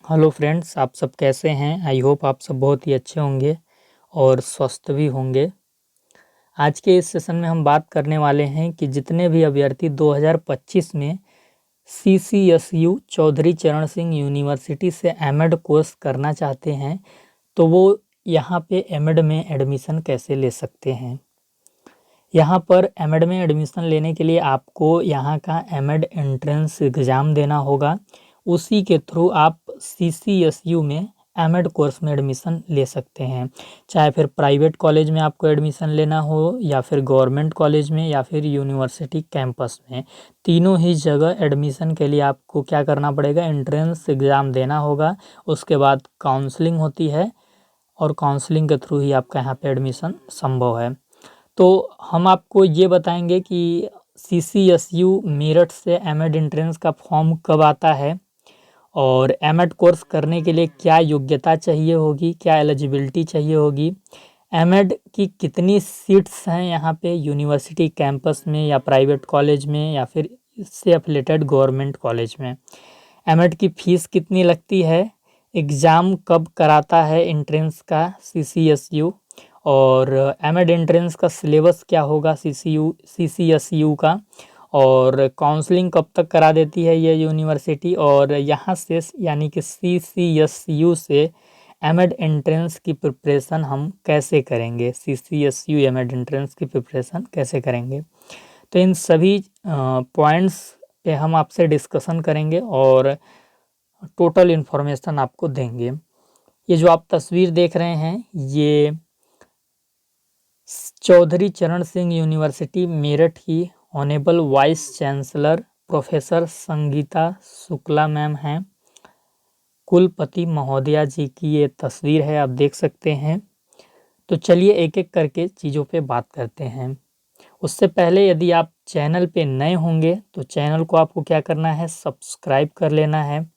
Hello friends, आप सब कैसे हैं। आई होप आप सब बहुत ही अच्छे होंगे और स्वस्थ भी होंगे। आज के इस सेशन में हम बात करने वाले हैं कि जितने भी अभ्यर्थी 2025 में CCSU चौधरी चरण सिंह यूनिवर्सिटी से एमएड कोर्स करना चाहते हैं तो वो यहाँ पे एमएड में एडमिशन कैसे ले सकते हैं। यहाँ पर एमएड में एडमिशन लेने के लिए आपको यहाँ का एमएड एंट्रेंस एग्ज़ाम देना होगा। उसी के थ्रू आप CCSU में एमएड कोर्स में एडमिशन ले सकते हैं। चाहे फिर प्राइवेट कॉलेज में आपको एडमिशन लेना हो या फिर गवर्नमेंट कॉलेज में या फिर यूनिवर्सिटी कैंपस में, तीनों ही जगह एडमिशन के लिए आपको क्या करना पड़ेगा, एंट्रेंस एग्ज़ाम देना होगा। उसके बाद काउंसलिंग होती है और काउंसलिंग के थ्रू ही आपका यहाँ पे एडमिशन संभव है। तो हम आपको ये बताएंगे कि CCSU मेरठ से एमएड एंट्रेंस का फॉर्म कब आता है और एमएड कोर्स करने के लिए क्या योग्यता चाहिए होगी, क्या एलिजिबिलिटी चाहिए होगी, एमएड की कितनी सीट्स हैं यहाँ पे यूनिवर्सिटी कैंपस में या प्राइवेट कॉलेज में या फिर इससे एफिलेटेड गवर्नमेंट कॉलेज में, एमएड की फ़ीस कितनी लगती है, एग्ज़ाम कब कराता है एंट्रेंस का CCSU, और एमएड एंट्रेंस का सिलेबस क्या होगा CCSU का, और काउंसलिंग कब तक करा देती है ये यूनिवर्सिटी, और यहाँ से यानी कि CCSU से एमएड एंट्रेंस की प्रिपरेशन हम कैसे करेंगे, CCSU एमएड एंट्रेंस की प्रिपरेशन कैसे करेंगे। तो इन सभी पॉइंट्स पे हम आपसे डिस्कशन करेंगे और टोटल इन्फॉर्मेशन आपको देंगे। ये जो आप तस्वीर देख रहे हैं ये चौधरी चरण सिंह यूनिवर्सिटी मेरठ की honourable vice chancellor professor Sangeeta Shukla ma'am हैं, कुलपति महोदया जी की ये तस्वीर है, आप देख सकते हैं। तो चलिए एक एक करके चीज़ों पे बात करते हैं। उससे पहले यदि आप चैनल पे नए होंगे तो चैनल को आपको क्या करना है, सब्सक्राइब कर लेना है।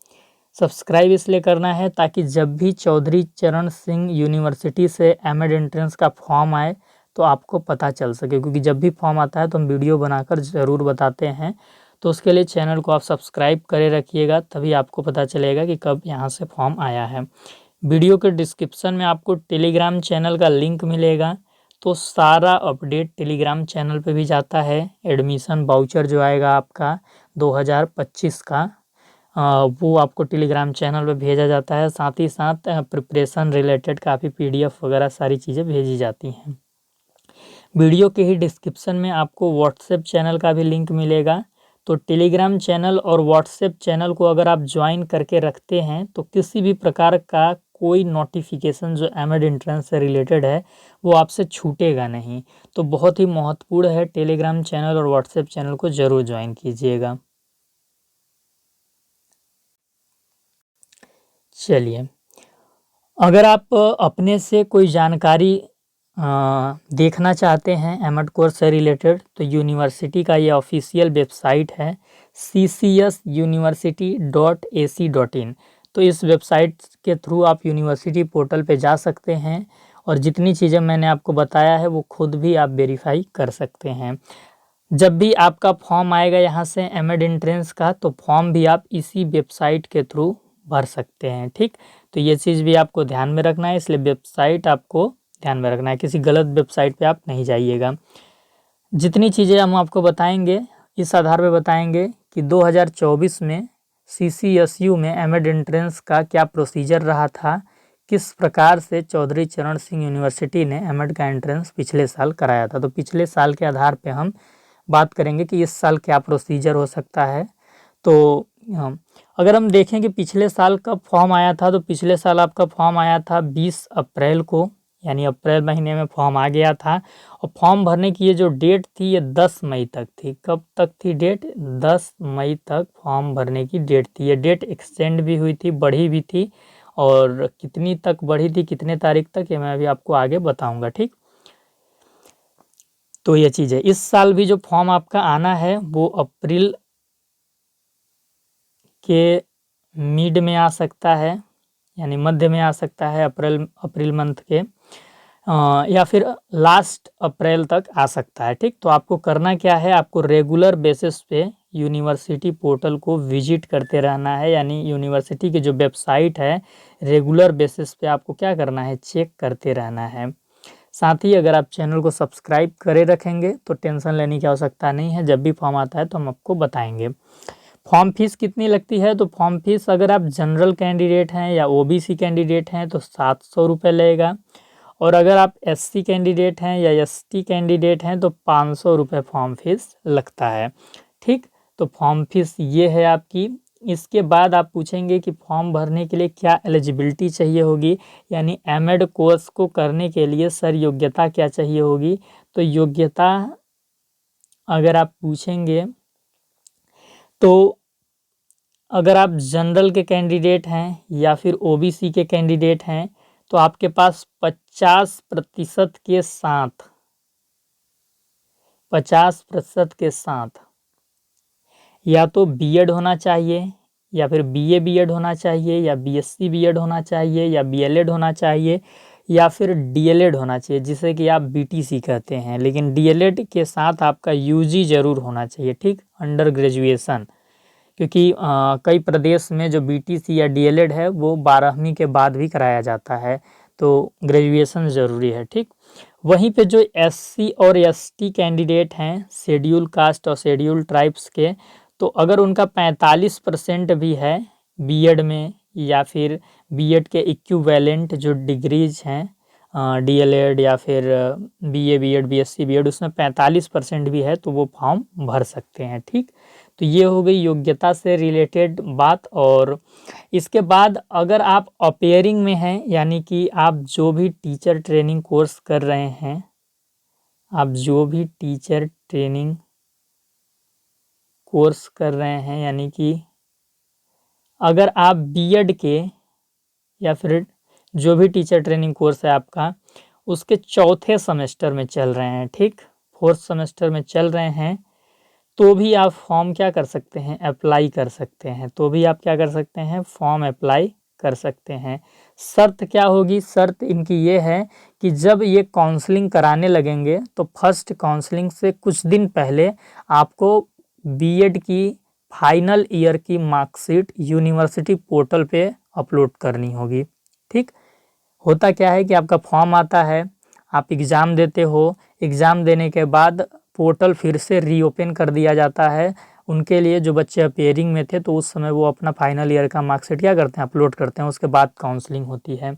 सब्सक्राइब इसलिए करना है ताकि जब भी चौधरी चरण सिंह यूनिवर्सिटी से एमएड एंट्रेंस का फॉर्म आए तो आपको पता चल सके, क्योंकि जब भी फॉर्म आता है तो हम वीडियो बनाकर ज़रूर बताते हैं। तो उसके लिए चैनल को आप सब्सक्राइब करे रखिएगा, तभी आपको पता चलेगा कि कब यहाँ से फॉर्म आया है। वीडियो के डिस्क्रिप्शन में आपको टेलीग्राम चैनल का लिंक मिलेगा, तो सारा अपडेट टेलीग्राम चैनल पे भी जाता है। एडमिशन वाउचर जो आएगा आपका 2025 का, वो आपको टेलीग्राम चैनल पे भेजा जाता है। साथ ही साथ प्रिपरेशन रिलेटेड काफ़ी PDF वगैरह सारी चीज़ें भेजी जाती हैं। वीडियो के ही डिस्क्रिप्शन में आपको व्हाट्सएप चैनल का भी लिंक मिलेगा। तो टेलीग्राम चैनल और व्हाट्सएप चैनल को अगर आप ज्वाइन करके रखते हैं तो किसी भी प्रकार का कोई नोटिफिकेशन जो एमएड एंट्रेंस से रिलेटेड है वो आपसे छूटेगा नहीं। तो बहुत ही महत्वपूर्ण है, टेलीग्राम चैनल और व्हाट्सएप चैनल को ज़रूर ज्वाइन कीजिएगा। चलिए, अगर आप अपने से कोई जानकारी देखना चाहते हैं एमएड कोर्स से रिलेटेड तो यूनिवर्सिटी का ये ऑफिशियल वेबसाइट है ccsuniversity.ac.in। तो इस वेबसाइट के थ्रू आप यूनिवर्सिटी पोर्टल पे जा सकते हैं और जितनी चीज़ें मैंने आपको बताया है वो खुद भी आप वेरीफाई कर सकते हैं। जब भी आपका फॉर्म आएगा यहाँ से एमएड एंट्रेंस का, तो फॉर्म भी आप इसी वेबसाइट के थ्रू भर सकते हैं। ठीक, तो ये चीज़ भी आपको ध्यान में रखना है, इसलिए वेबसाइट आपको ध्यान में रखना है, किसी गलत वेबसाइट पे आप नहीं जाइएगा। जितनी चीज़ें हम आपको बताएंगे इस आधार पे बताएंगे कि 2024 में CCSU में एमएड एंट्रेंस का क्या प्रोसीजर रहा था, किस प्रकार से चौधरी चरण सिंह यूनिवर्सिटी ने एमएड का एंट्रेंस पिछले साल कराया था। तो पिछले साल के आधार पे हम बात करेंगे कि इस साल क्या प्रोसीजर हो सकता है। तो अगर हम देखें कि पिछले साल कब फॉर्म आया था, तो पिछले साल आपका फॉर्म आया था 20 अप्रैल को, यानी अप्रैल महीने में फॉर्म आ गया था। और फॉर्म भरने की ये जो डेट थी ये 10 मई तक थी। कब तक थी डेट? 10 मई तक फॉर्म भरने की डेट थी। ये डेट एक्सटेंड भी हुई थी, बढ़ी भी थी, और कितनी तक बढ़ी थी, कितने तारीख तक, ये मैं अभी आपको आगे बताऊंगा। ठीक, तो ये चीज़ है। इस साल भी जो फॉर्म आपका आना है वो अप्रैल के मिड में आ सकता है, यानी मध्य में आ सकता है, अप्रैल मंथ के या फिर लास्ट अप्रैल तक आ सकता है। ठीक, तो आपको करना क्या है, आपको रेगुलर बेसिस पे यूनिवर्सिटी पोर्टल को विजिट करते रहना है, यानी यूनिवर्सिटी की जो वेबसाइट है रेगुलर बेसिस पे आपको क्या करना है, चेक करते रहना है। साथ ही अगर आप चैनल को सब्सक्राइब करे रखेंगे तो टेंशन लेने की आवश्यकता नहीं है, जब भी फॉर्म आता है तो हम आपको बताएंगे। फॉर्म फीस कितनी लगती है, तो फॉर्म फीस अगर आप जनरल कैंडिडेट हैं या ओबीसी कैंडिडेट हैं तो 700 रुपये लगेगा, और अगर आप एससी कैंडिडेट हैं या एसटी कैंडिडेट हैं तो 500 रुपये फॉर्म फीस लगता है। ठीक, तो फॉर्म फीस ये है आपकी। इसके बाद आप पूछेंगे कि फॉर्म भरने के लिए क्या एलिजिबिलिटी चाहिए होगी, यानी एमएड कोर्स को करने के लिए सर योग्यता क्या चाहिए होगी। तो योग्यता अगर आप पूछेंगे तो अगर आप जनरल के कैंडिडेट हैं या फिर ओबीसी के कैंडिडेट हैं तो आपके पास 50% के साथ 50% के साथ या तो बीएड होना चाहिए या फिर बीए बीएड होना चाहिए या बीएससी बीएड होना चाहिए या बीएलएड होना चाहिए या फिर डीएलएड होना चाहिए, जिसे कि आप बीटीसी कहते हैं। लेकिन डीएलएड के साथ आपका यूजी जरूर होना चाहिए, ठीक, अंडर ग्रेजुएशन, क्योंकि कई प्रदेश में जो बीटीसी या डीएलएड है वो 12वीं के बाद भी कराया जाता है, तो ग्रेजुएशन ज़रूरी है। ठीक, वहीं पे जो एससी और एसटी कैंडिडेट हैं शेड्यूल कास्ट और शेड्यूल ट्राइब्स के, तो अगर उनका 45% भी है बीएड में या फिर बीएड के इक्विवेलेंट जो डिग्रीज हैं डीएलएड या फिर बीए बीएड बीएससी बीएड, उसमें 45% भी है तो वो फॉर्म भर सकते हैं। ठीक, तो ये हो गई योग्यता से रिलेटेड बात। और इसके बाद अगर आप अपेयरिंग में हैं, यानी कि आप जो भी टीचर ट्रेनिंग कोर्स कर रहे हैं, आप जो भी टीचर ट्रेनिंग कोर्स कर रहे हैं, यानी कि अगर आप बीएड के या फिर जो भी टीचर ट्रेनिंग कोर्स है आपका उसके चौथे सेमेस्टर में चल रहे हैं, ठीक, 4th सेमेस्टर में चल रहे हैं, तो भी आप फॉर्म क्या कर सकते हैं, अप्लाई कर सकते हैं। तो भी आप क्या कर सकते हैं, फॉर्म अप्लाई कर सकते हैं। शर्त क्या होगी, शर्त इनकी ये है कि जब ये काउंसलिंग कराने लगेंगे तो फर्स्ट काउंसलिंग से कुछ दिन पहले आपको बीएड की फाइनल ईयर की मार्कशीट यूनिवर्सिटी पोर्टल पे अपलोड करनी होगी। ठीक, होता क्या है कि आपका फॉर्म आता है, आप एग्ज़ाम देते हो, एग्ज़ाम देने के बाद पोर्टल फिर से रीओपन कर दिया जाता है उनके लिए जो बच्चे अपेयरिंग में थे, तो उस समय वो अपना फाइनल ईयर का मार्कशीट क्या करते हैं, अपलोड करते हैं, उसके बाद काउंसलिंग होती है।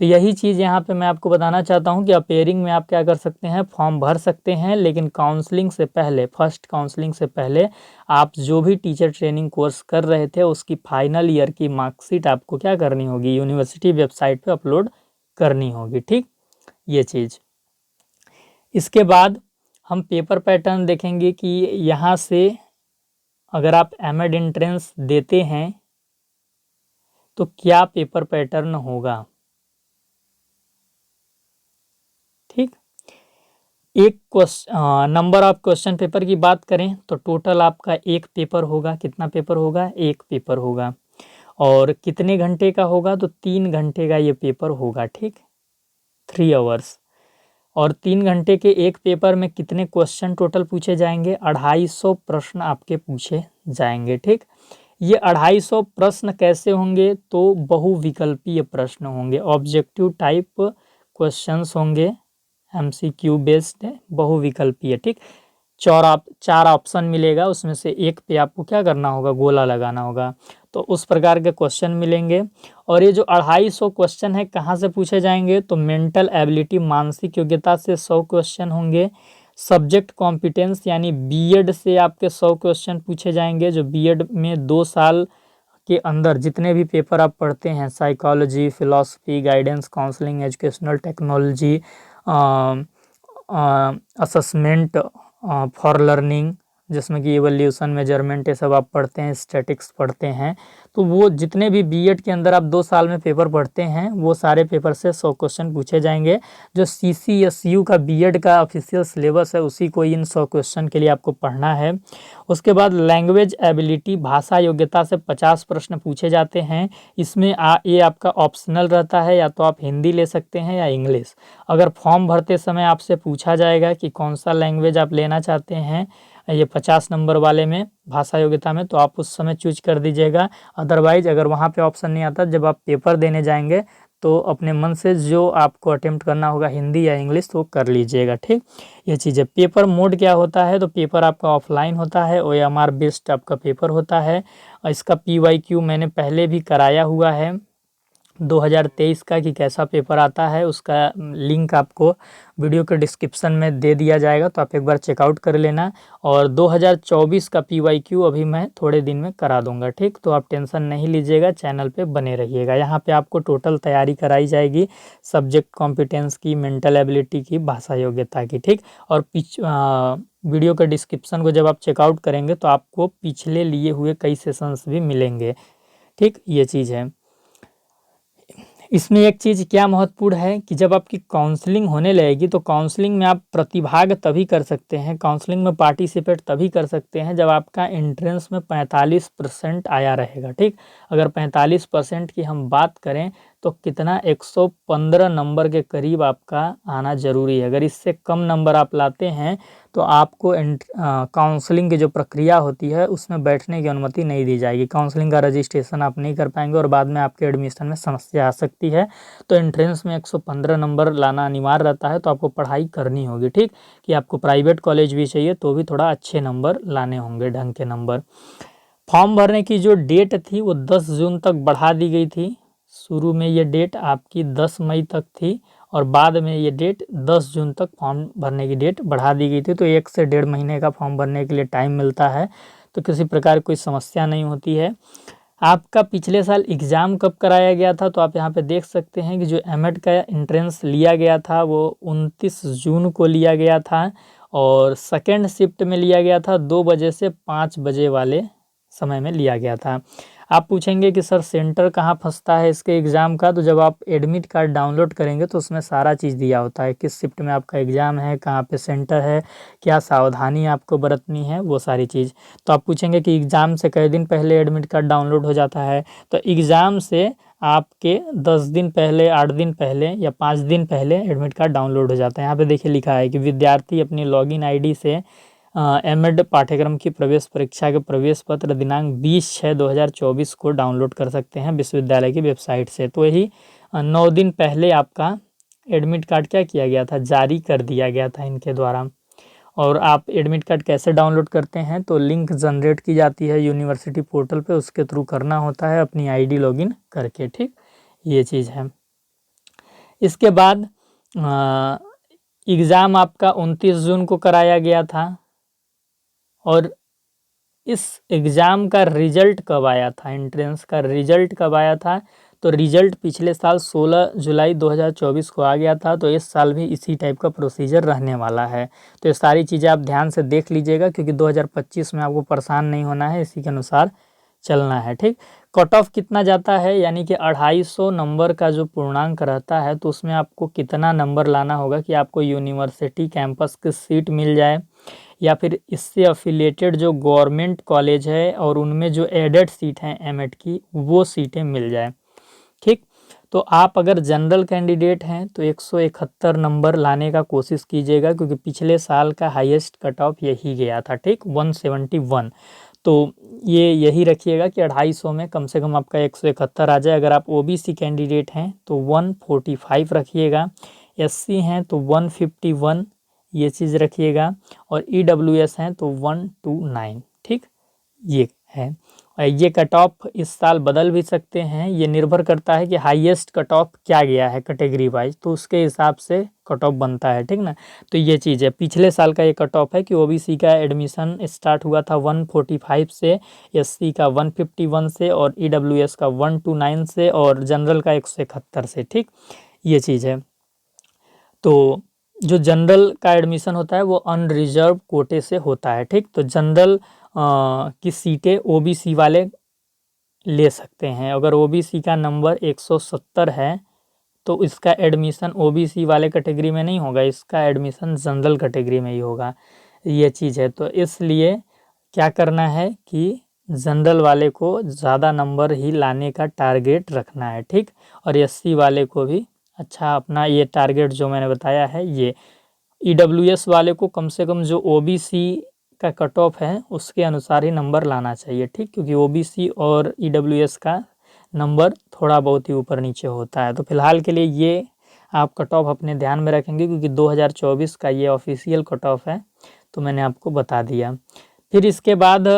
तो यही चीज़ यहाँ पे मैं आपको बताना चाहता हूँ कि अपेयरिंग में आप क्या कर सकते हैं, फॉर्म भर सकते हैं, लेकिन काउंसलिंग से पहले, फर्स्ट काउंसलिंग से पहले आप जो भी टीचर ट्रेनिंग कोर्स कर रहे थे उसकी फाइनल ईयर की मार्कशीट आपको क्या करनी होगी, यूनिवर्सिटी वेबसाइट पे अपलोड करनी होगी। ठीक, ये चीज़। इसके बाद हम पेपर पैटर्न देखेंगे कि यहाँ से अगर आप एमएड एंट्रेंस देते हैं तो क्या पेपर पैटर्न होगा। ठीक, एक नंबर ऑफ क्वेश्चन पेपर की बात करें तो टोटल आपका एक पेपर होगा। कितना पेपर होगा, एक पेपर होगा। और कितने घंटे का होगा, तो 3 घंटे का ये पेपर होगा। ठीक, 3 आवर्स। और 3 घंटे के एक पेपर में कितने क्वेश्चन टोटल पूछे जाएंगे, 250 प्रश्न आपके पूछे जाएंगे। ठीक, ये 250 प्रश्न कैसे होंगे, तो बहुविकल्पीय प्रश्न होंगे, ऑब्जेक्टिव टाइप क्वेश्चंस होंगे, एमसीक्यू बेस्ड बहुविकल्पीय। ठीक, 4 ऑप्शन मिलेगा, उसमें से एक पे आपको क्या करना होगा, गोला लगाना होगा। तो उस प्रकार के क्वेश्चन मिलेंगे। और ये जो 250 क्वेश्चन है कहाँ से पूछे जाएंगे, तो मेंटल एबिलिटी मानसिक योग्यता से 100 क्वेश्चन होंगे। सब्जेक्ट कॉम्पिटेंस यानी बीएड से आपके 100 क्वेश्चन पूछे जाएंगे, जो बीएड में 2 साल के अंदर जितने भी पेपर आप पढ़ते हैं, psychology, philosophy, guidance, counselling, educational technology, assessment for learning, जिसमें कि इवोल्यूशन, मेजरमेंट, ये सब आप पढ़ते हैं, स्टैटिक्स पढ़ते हैं, तो वो जितने भी बीएड के अंदर आप 2 साल में पेपर पढ़ते हैं वो सारे पेपर से 100 क्वेश्चन पूछे जाएंगे। जो सीसीएसयू का बीएड का ऑफिशियल सिलेबस है उसी को इन 100 क्वेश्चन के लिए आपको पढ़ना है। उसके बाद लैंग्वेज एबिलिटी, भाषा योग्यता से 50 प्रश्न पूछे जाते हैं। इसमें ये आपका ऑप्शनल रहता है, या तो आप हिंदी ले सकते हैं या इंग्लिश। अगर फॉर्म भरते समय आपसे पूछा जाएगा कि कौन सा लैंग्वेज आप लेना चाहते हैं, ये 50 नंबर वाले में भाषा योग्यता में, तो आप उस समय चूज कर दीजिएगा। अदरवाइज अगर वहाँ पे ऑप्शन नहीं आता, जब आप पेपर देने जाएंगे तो अपने मन से जो आपको अटेम्प्ट करना होगा हिंदी या इंग्लिश तो कर लीजिएगा, ठीक। ये चीज़ है। पेपर मोड क्या होता है, तो पेपर आपका ऑफलाइन होता है, OMR बेस्ड आपका पेपर होता है। इसका PYQ मैंने पहले भी कराया हुआ है 2023 का कि कैसा पेपर आता है, उसका लिंक आपको वीडियो के डिस्क्रिप्शन में दे दिया जाएगा, तो आप एक बार चेकआउट कर लेना। और 2024 का PYQ अभी मैं थोड़े दिन में करा दूंगा, ठीक। तो आप टेंशन नहीं लीजिएगा, चैनल पे बने रहिएगा। यहाँ पे आपको टोटल तैयारी कराई जाएगी सब्जेक्ट कॉम्पिटेंस की, मेंटल एबिलिटी की, भाषा योग्यता की, ठीक। और वीडियो के डिस्क्रिप्शन को जब आप चेकआउट करेंगे तो आपको पिछले लिए हुए कई सेशंस भी मिलेंगे, ठीक। ये चीज़ है। इसमें एक चीज़ क्या महत्वपूर्ण है कि जब आपकी काउंसलिंग होने लगेगी तो काउंसलिंग में आप प्रतिभाग तभी कर सकते हैं, काउंसलिंग में पार्टिसिपेट तभी कर सकते हैं जब आपका एंट्रेंस में 45% आया रहेगा, ठीक। अगर 45% की हम बात करें तो कितना 115 नंबर के करीब आपका आना ज़रूरी है। अगर इससे कम नंबर आप लाते हैं तो आपको काउंसलिंग की जो प्रक्रिया होती है उसमें बैठने की अनुमति नहीं दी जाएगी। काउंसलिंग का रजिस्ट्रेशन आप नहीं कर पाएंगे और बाद में आपके एडमिशन में समस्या आ सकती है। तो एंट्रेंस में 115 नंबर लाना अनिवार्य रहता है, तो आपको पढ़ाई करनी होगी, ठीक। कि आपको प्राइवेट कॉलेज भी चाहिए तो भी थोड़ा अच्छे नंबर लाने होंगे, ढंग के नंबर। फॉर्म भरने की जो डेट थी वो 10 जून तक बढ़ा दी गई थी। शुरू में ये डेट आपकी 10 मई तक थी और बाद में ये डेट 10 जून तक फॉर्म भरने की डेट बढ़ा दी गई थी। तो 1 से 1.5 महीने का फॉर्म भरने के लिए टाइम मिलता है, तो किसी प्रकार कोई समस्या नहीं होती है। आपका पिछले साल एग्ज़ाम कब कराया गया था, तो आप यहाँ पे देख सकते हैं कि जो एमएड का एंट्रेंस लिया गया था वो 29 जून को लिया गया था और सेकेंड शिफ्ट में लिया गया था, 2 बजे से 5 बजे वाले समय में लिया गया था। आप पूछेंगे कि सर सेंटर कहाँ फंसता है इसके एग्ज़ाम का, तो जब आप एडमिट कार्ड डाउनलोड करेंगे तो उसमें सारा चीज़ दिया होता है, किस शिफ्ट में आपका एग्ज़ाम है, कहाँ पे सेंटर है, क्या सावधानी आपको बरतनी है, वो सारी चीज़। तो आप पूछेंगे कि एग्ज़ाम से कई दिन पहले एडमिट कार्ड डाउनलोड हो जाता है, तो एग्ज़ाम से आपके 10 दिन पहले, 8 दिन पहले या 5 दिन पहले एडमिट कार्ड डाउनलोड हो जाता है। यहाँ पे देखिए लिखा है कि विद्यार्थी अपनी लॉगिन आईडी से एमएड पाठ्यक्रम की प्रवेश परीक्षा के प्रवेश पत्र दिनांक 20/6/2024 को डाउनलोड कर सकते हैं विश्वविद्यालय की वेबसाइट से। तो यही 9 दिन पहले आपका एडमिट कार्ड क्या किया गया था, जारी कर दिया गया था इनके द्वारा। और आप एडमिट कार्ड कैसे डाउनलोड करते हैं, तो लिंक जनरेट की जाती है यूनिवर्सिटी पोर्टल पे, उसके थ्रू करना होता है अपनी आईडी लॉगिन करके, ठीक। ये चीज़ है। इसके बाद एग्ज़ाम आपका 29 जून को कराया गया था और इस एग्ज़ाम का रिज़ल्ट कब आया था, एंट्रेंस का रिज़ल्ट कब आया था, तो रिज़ल्ट पिछले साल 16 जुलाई 2024 को आ गया था। तो इस साल भी इसी टाइप का प्रोसीजर रहने वाला है। तो ये सारी चीज़ें आप ध्यान से देख लीजिएगा क्योंकि 2025 में आपको परेशान नहीं होना है, इसी के अनुसार चलना है, ठीक। कट ऑफ कितना जाता है, यानी कि 250 नंबर का जो पूर्णांक रहता है तो उसमें आपको कितना नंबर लाना होगा कि आपको यूनिवर्सिटी कैंपस की सीट मिल जाए या फिर इससे अफिलिएटेड जो गवर्नमेंट कॉलेज है और उनमें जो एडेड सीट हैं एमएड की वो सीटें मिल जाए, ठीक। तो आप अगर जनरल कैंडिडेट हैं तो 171 नंबर लाने का कोशिश कीजिएगा क्योंकि पिछले साल का हाईएस्ट कट ऑफ यही गया था, ठीक, 171। तो ये यही रखिएगा कि 250 में कम से कम आपका 171 आ जाए। अगर आप ओबीसी कैंडिडेट हैं तो 145 रखिएगा, एससी हैं तो 151 ये चीज़ रखिएगा और ईडब्ल्यूएस हैं तो 129, ठीक। ये है। और ये कट ऑफ इस साल बदल भी सकते हैं, ये निर्भर करता है कि हाईएस्ट कट ऑफ क्या गया है कैटेगरी वाइज, तो उसके हिसाब से कट ऑफ बनता है, ठीक ना। तो ये चीज़ है, पिछले साल का ये कट ऑफ है कि ओबीसी का एडमिशन स्टार्ट हुआ था 145 से, एससी का 151 से और ईडब्ल्यूएस का 129 से और जनरल का 171 से, ठीक। ये चीज़ है। तो जो जनरल का एडमिशन होता है वो अनरिजर्व कोटे से होता है, ठीक। तो जनरल की सीटें ओबीसी वाले ले सकते हैं। अगर ओबीसी का नंबर 170 है तो इसका एडमिशन ओबीसी वाले कैटेगरी में नहीं होगा, इसका एडमिशन जनरल कैटेगरी में ही होगा। ये चीज़ है। तो इसलिए क्या करना है कि जनरल वाले को ज़्यादा नंबर ही लाने का टारगेट रखना है, ठीक। और एससी वाले को भी अच्छा अपना ये टारगेट जो मैंने बताया है ये। ईडब्ल्यूएस वाले को कम से कम जो ओबीसी का कट ऑफ है उसके अनुसार ही नंबर लाना चाहिए, ठीक, क्योंकि ओबीसी और ईडब्ल्यूएस का नंबर थोड़ा बहुत ही ऊपर नीचे होता है। तो फिलहाल के लिए ये आप कट ऑफ अपने ध्यान में रखेंगे, क्योंकि 2024 का ये ऑफिशियल कट ऑफ है, तो मैंने आपको बता दिया। फिर इसके बाद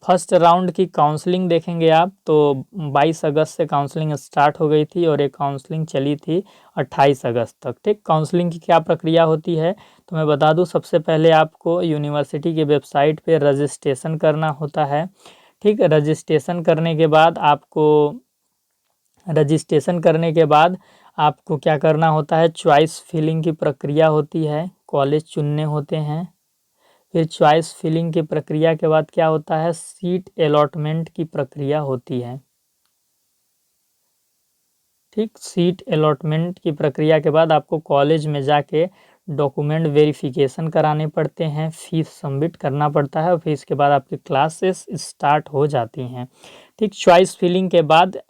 फर्स्ट राउंड की काउंसलिंग देखेंगे आप, तो 22 अगस्त से काउंसलिंग स्टार्ट हो गई थी और एक काउंसलिंग चली थी 28 अगस्त तक, ठीक। काउंसलिंग की क्या प्रक्रिया होती है तो मैं बता दूं, सबसे पहले आपको यूनिवर्सिटी की वेबसाइट पे रजिस्ट्रेशन करना होता है, ठीक। रजिस्ट्रेशन करने के बाद आपको क्या करना होता है, चॉइस फिलिंग की प्रक्रिया होती है, कॉलेज चुनने होते हैं। फिर चॉइस फिलिंग की प्रक्रिया के बाद क्या होता है, सीट अलॉटमेंट की प्रक्रिया होती है, ठीक। सीट अलॉटमेंट की प्रक्रिया के बाद आपको कॉलेज में जाके डॉक्यूमेंट वेरिफिकेशन कराने पड़ते हैं, फीस सबमिट करना पड़ता है और फिर इसके बाद आपकी क्लासेस स्टार्ट हो जाती हैं, ठीक। चॉइस फिलिंग के बाद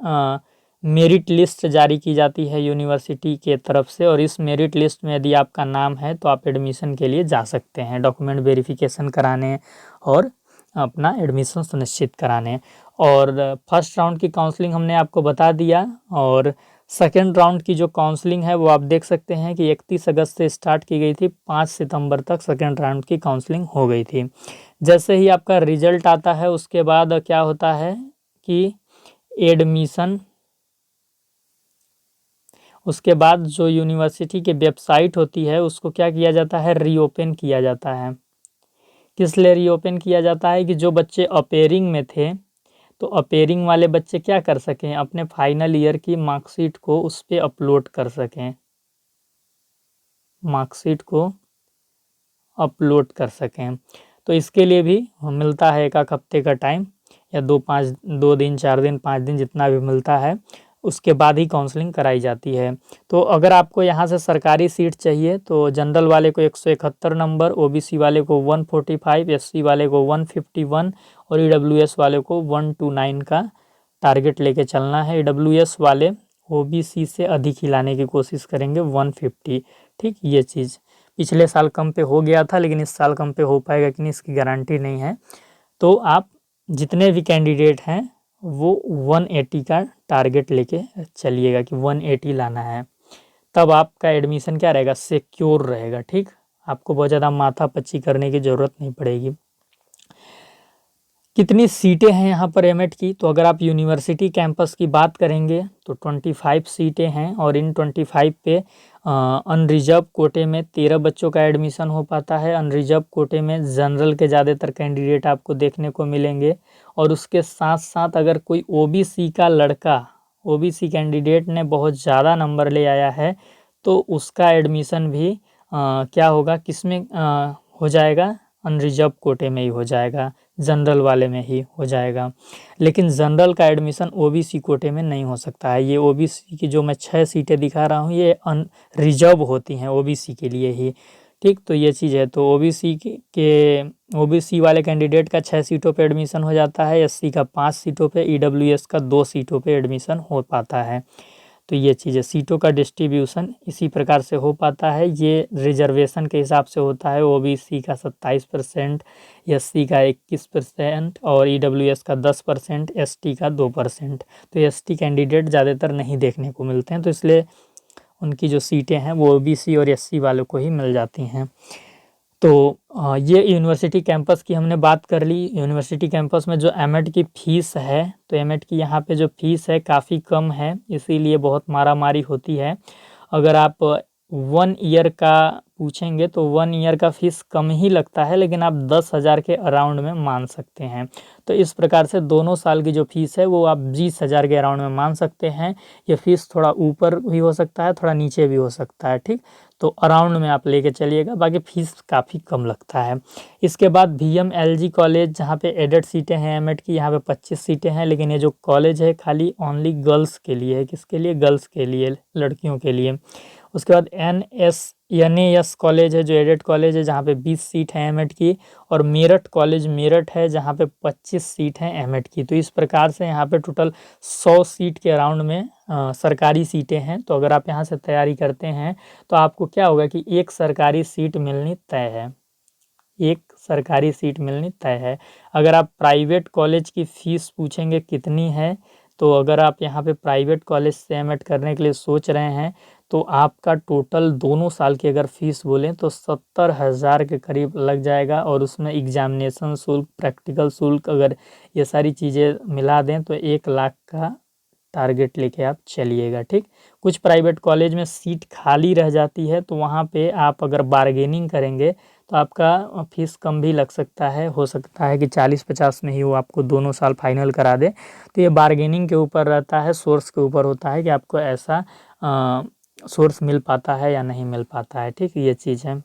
मेरिट लिस्ट जारी की जाती है यूनिवर्सिटी के तरफ से, और इस मेरिट लिस्ट में यदि आपका नाम है तो आप एडमिशन के लिए जा सकते हैं, डॉक्यूमेंट वेरिफिकेशन कराने और अपना एडमिशन सुनिश्चित कराने। और फर्स्ट राउंड की काउंसलिंग हमने आपको बता दिया, और सेकेंड राउंड की जो काउंसलिंग है वो आप देख सकते हैं कि 31 अगस्त से स्टार्ट की गई थी, 5 सितंबर तक सेकेंड राउंड की काउंसलिंग हो गई थी। जैसे ही आपका रिजल्ट आता है उसके बाद क्या होता है कि एडमिशन, उसके बाद जो यूनिवर्सिटी की वेबसाइट होती है उसको क्या किया जाता है, रीओपन किया जाता है। किस लिए रीओपन किया जाता है कि जो बच्चे अपेयरिंग में थे, तो अपेयरिंग वाले बच्चे क्या कर सकें, अपने फाइनल ईयर की मार्कशीट को उस पर अपलोड कर सकें, मार्कशीट को अपलोड कर सकें। तो इसके लिए भी मिलता है 1 हफ्ते का टाइम, या 2 दिन 4 दिन 5 दिन जितना भी मिलता है, उसके बाद ही काउंसलिंग कराई जाती है। तो अगर आपको यहाँ से सरकारी सीट चाहिए तो जनरल वाले को 171 नंबर, ओबीसी वाले को 145, एससी वाले को 151 और ईडब्ल्यूएस वाले को 129 का टारगेट लेके चलना है। ईडब्ल्यूएस वाले ओबीसी से अधिक ही लाने की कोशिश करेंगे, 150, ठीक। ये चीज़ पिछले साल कम पे हो गया था, लेकिन इस साल कम पे हो पाएगा कि नहीं इसकी गारंटी नहीं है। तो आप जितने भी कैंडिडेट हैं वो 180 का टारगेट लेके चलिएगा कि 180 लाना है, तब आपका एडमिशन क्या रहेगा, सिक्योर रहेगा, ठीक। आपको बहुत ज़्यादा माथापच्ची करने की ज़रूरत नहीं पड़ेगी। कितनी सीटें हैं यहाँ पर एमएड की, तो अगर आप यूनिवर्सिटी कैंपस की बात करेंगे तो 25 सीटें हैं, और इन 25 पे अनरिजर्व कोटे में 13 बच्चों का एडमिशन हो पाता है। अनरिजर्व कोटे में जनरल के ज़्यादातर कैंडिडेट आपको देखने को मिलेंगे, और उसके साथ साथ अगर कोई ओबीसी का लड़का, ओबीसी कैंडिडेट ने बहुत ज़्यादा नंबर ले आया है तो उसका एडमिशन भी क्या होगा, किसमें हो जाएगा, अनरिजर्व कोटे में ही हो जाएगा, जनरल वाले में ही हो जाएगा। लेकिन जनरल का एडमिशन ओबीसी कोटे में नहीं हो सकता है। ये ओबीसी की जो मैं 6 सीटें दिखा रहा हूँ ये रिजर्व होती हैं ओबीसी के लिए ही, ठीक। तो ये चीज़ है, तो ओबीसी वाले कैंडिडेट का 6 सीटों पे एडमिशन हो जाता है, एससी का 5 सीटों पे, ईडब्ल्यूएस का 2 सीटों पे एडमिशन हो पाता है। तो ये चीज़ है, सीटों का डिस्ट्रीब्यूशन इसी प्रकार से हो पाता है। ये रिजर्वेशन के हिसाब से होता है, ओबीसी का 27%, एससी का 21% और ईडब्ल्यूएस का 10%, एसटी का 2%। तो एसटी कैंडिडेट ज़्यादातर नहीं देखने को मिलते हैं, तो इसलिए उनकी जो सीटें हैं वो ओबीसी और एससी वालों को ही मिल जाती हैं। तो ये यूनिवर्सिटी कैंपस की हमने बात कर ली। यूनिवर्सिटी कैंपस में जो एमएड की फ़ीस है, तो एमएड की यहाँ पे जो फ़ीस है काफ़ी कम है, इसीलिए बहुत मारामारी होती है। अगर आप 1 ईयर का पूछेंगे तो 1 ईयर का फ़ीस कम ही लगता है, लेकिन आप 10,000 के अराउंड में मान सकते हैं। तो इस प्रकार से दोनों साल की जो फ़ीस है वो आप 20,000 के अराउंड में मान सकते हैं। ये फ़ीस थोड़ा ऊपर भी हो सकता है, थोड़ा नीचे भी हो सकता है, ठीक। तो अराउंड में आप लेके चलिएगा, बाकी फ़ीस काफ़ी कम लगता है। इसके बाद वीएमएलजी कॉलेज, जहाँ पे एडेड सीटें हैं एमएड की, यहाँ पे 25 सीटें हैं, लेकिन ये जो कॉलेज है खाली ओनली गर्ल्स के लिए है। किसके लिए, गर्ल्स के लिए, लड़कियों के लिए। उसके बाद एनएएस कॉलेज है जो एडेड कॉलेज है, जहाँ पे 20 सीट है एमएड की, और मेरठ कॉलेज मेरठ है जहाँ पे 25 सीट हैं एमएड की। तो इस प्रकार से यहाँ पे टोटल 100 सीट के अराउंड में सरकारी सीटें हैं। तो अगर आप यहाँ से तैयारी करते हैं तो आपको क्या होगा कि एक सरकारी सीट मिलनी तय है, एक सरकारी सीट मिलनी तय है। अगर आप प्राइवेट कॉलेज की फ़ीस पूछेंगे कितनी है, तो अगर आप यहाँ पे प्राइवेट कॉलेज से एमएड करने के लिए सोच रहे हैं तो आपका टोटल दोनों साल की अगर फ़ीस बोलें तो 70,000 के करीब लग जाएगा, और उसमें एग्जामिनेशन शुल्क, प्रैक्टिकल शुल्क, अगर ये सारी चीज़ें मिला दें तो 1 लाख का टारगेट लेके आप चलिएगा। ठीक, कुछ प्राइवेट कॉलेज में सीट खाली रह जाती है तो वहाँ पे आप अगर बार्गेनिंग करेंगे तो आपका फीस कम भी लग सकता है, हो सकता है कि 40-50 में ही वो आपको दोनों साल फाइनल करा दे। तो ये बार्गेनिंग के ऊपर रहता है, सोर्स के ऊपर होता है कि आपको ऐसा सोर्स मिल पाता है या नहीं मिल पाता है। ठीक, ये चीज़ है।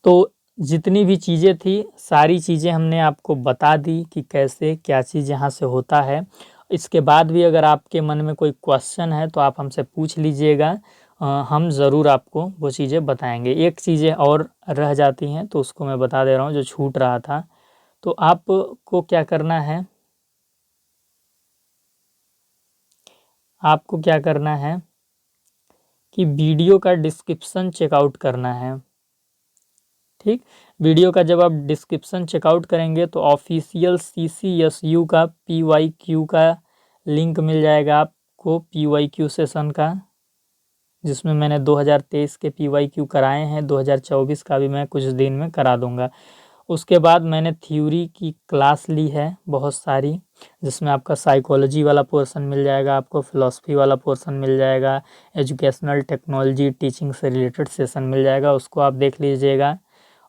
तो जितनी भी चीज़ें थी सारी चीज़ें हमने आपको बता दी कि कैसे क्या चीज़ यहाँ से होता है। इसके बाद भी अगर आपके मन में कोई क्वेश्चन है तो आप हमसे पूछ लीजिएगा, हम ज़रूर आपको वो चीज़ें बताएंगे। एक चीज़ें और रह जाती हैं तो उसको मैं बता दे रहा हूँ जो छूट रहा था। तो आपको क्या करना है, आपको क्या करना है कि वीडियो का डिस्क्रिप्शन चेकआउट करना है। ठीक, वीडियो का जब आप डिस्क्रिप्शन चेकआउट करेंगे तो ऑफिशियल CCSU का PYQ का लिंक मिल जाएगा आपको, PYQ सेशन का, जिसमें मैंने 2023 के PYQ कराए हैं, 2024 का भी मैं कुछ दिन में करा दूंगा। उसके बाद मैंने थ्योरी की क्लास ली है बहुत सारी, जिसमें आपका साइकोलॉजी वाला पोर्शन मिल जाएगा, आपको फिलॉसफी वाला पोर्शन मिल जाएगा, एजुकेशनल टेक्नोलॉजी टीचिंग से रिलेटेड सेशन मिल जाएगा, उसको आप देख लीजिएगा।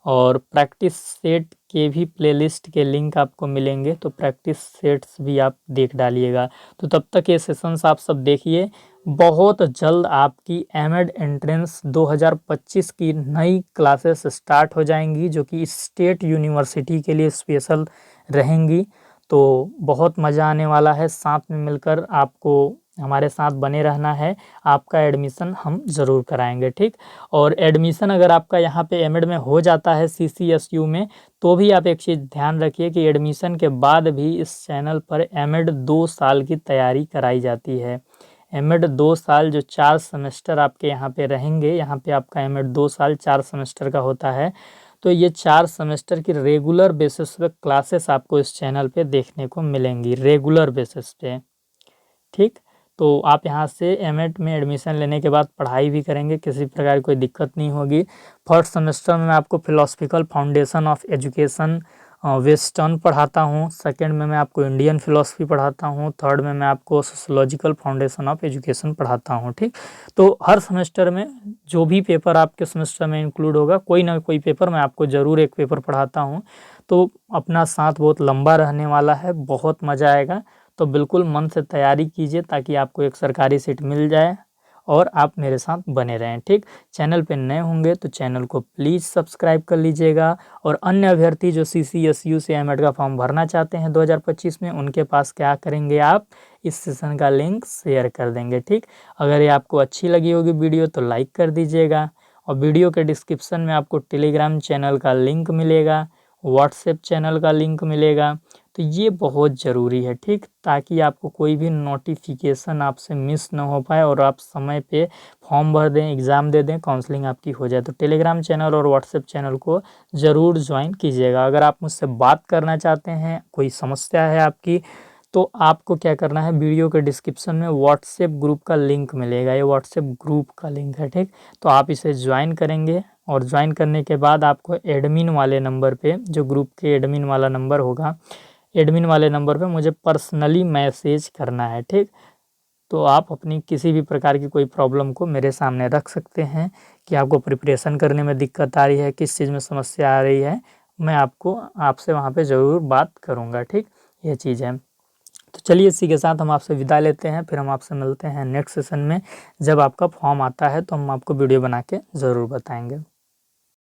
और प्रैक्टिस सेट के भी प्लेलिस्ट के लिंक आपको मिलेंगे, तो प्रैक्टिस सेट्स भी आप देख डालिएगा। तो तब तक ये सेशंस आप सब देखिए। बहुत जल्द आपकी एमएड एंट्रेंस 2025 की नई क्लासेस स्टार्ट हो जाएंगी, जो कि स्टेट यूनिवर्सिटी के लिए स्पेशल रहेंगी। तो बहुत मज़ा आने वाला है, साथ में मिलकर आपको हमारे साथ बने रहना है। आपका एडमिशन हम ज़रूर कराएंगे। ठीक, और एडमिशन अगर आपका यहाँ पे एमएड में हो जाता है CCSU में, तो भी आप एक चीज़ ध्यान रखिए कि एडमिशन के बाद भी इस चैनल पर एमएड 2 साल की तैयारी कराई जाती है। एमएड 2 साल, जो 4 सेमेस्टर आपके यहाँ पे रहेंगे, यहाँ पे आपका एमएड 2 साल 4 सेमेस्टर का होता है। तो ये 4 सेमेस्टर की रेगुलर बेसिस पे क्लासेस आपको इस चैनल पे देखने को मिलेंगी, रेगुलर बेसिस पे। ठीक, तो आप यहाँ से एमएड में एडमिशन लेने के बाद पढ़ाई भी करेंगे, किसी प्रकार की कोई दिक्कत नहीं होगी। फर्स्ट सेमेस्टर में मैं आपको philosophical foundation of education western पढ़ाता हूँ, सेकंड में मैं आपको इंडियन फिलोसफी पढ़ाता हूँ, थर्ड में मैं आपको सोशोलॉजिकल फाउंडेशन ऑफ एजुकेशन पढ़ाता हूँ। ठीक, तो हर सेमेस्टर में जो भी पेपर आपके सेमेस्टर में इंक्लूड होगा, कोई ना कोई पेपर मैं आपको ज़रूर एक पेपर पढ़ाता हूँ। तो अपना साथ बहुत लंबा रहने वाला है, बहुत मज़ा आएगा। तो बिल्कुल मन से तैयारी कीजिए ताकि आपको एक सरकारी सीट मिल जाए और आप मेरे साथ बने रहें। ठीक, चैनल पे नए होंगे तो चैनल को प्लीज़ सब्सक्राइब कर लीजिएगा, और अन्य अभ्यर्थी जो CCSU से एमएड का फॉर्म भरना चाहते हैं 2025 में, उनके पास क्या करेंगे, आप इस सेशन का लिंक शेयर कर देंगे। ठीक, अगर ये आपको अच्छी लगी होगी वीडियो तो लाइक कर दीजिएगा, और वीडियो के डिस्क्रिप्शन में आपको टेलीग्राम चैनल का लिंक मिलेगा, व्हाट्सएप चैनल का लिंक मिलेगा। तो ये बहुत ज़रूरी है। ठीक, ताकि आपको कोई भी नोटिफिकेशन आपसे मिस ना हो पाए और आप समय पे फॉर्म भर दें, एग्ज़ाम दे दें, काउंसलिंग आपकी हो जाए। तो टेलीग्राम चैनल और व्हाट्सएप चैनल को ज़रूर ज्वाइन कीजिएगा। अगर आप मुझसे बात करना चाहते हैं, कोई समस्या है आपकी, तो आपको क्या करना है, वीडियो के डिस्क्रिप्शन में व्हाट्सएप ग्रुप का लिंक मिलेगा, ये व्हाट्सएप ग्रुप का लिंक है। ठीक, तो आप इसे ज्वाइन करेंगे, और ज्वाइन करने के बाद आपको एडमिन वाले नंबर पे, जो ग्रुप के एडमिन वाला नंबर होगा, एडमिन वाले नंबर पे मुझे पर्सनली मैसेज करना है। ठीक, तो आप अपनी किसी भी प्रकार की कोई प्रॉब्लम को मेरे सामने रख सकते हैं कि आपको प्रिपरेशन करने में दिक्कत आ रही है, किस चीज़ में समस्या आ रही है, मैं आपको आपसे वहाँ पे ज़रूर बात करूँगा। ठीक, ये चीज़ है। तो चलिए, इसी के साथ हम आपसे विदा लेते हैं, फिर हम आपसे मिलते हैं नेक्स्ट सेशन में। जब आपका फॉर्म आता है तो हम आपको वीडियो बना के ज़रूर बताएंगे।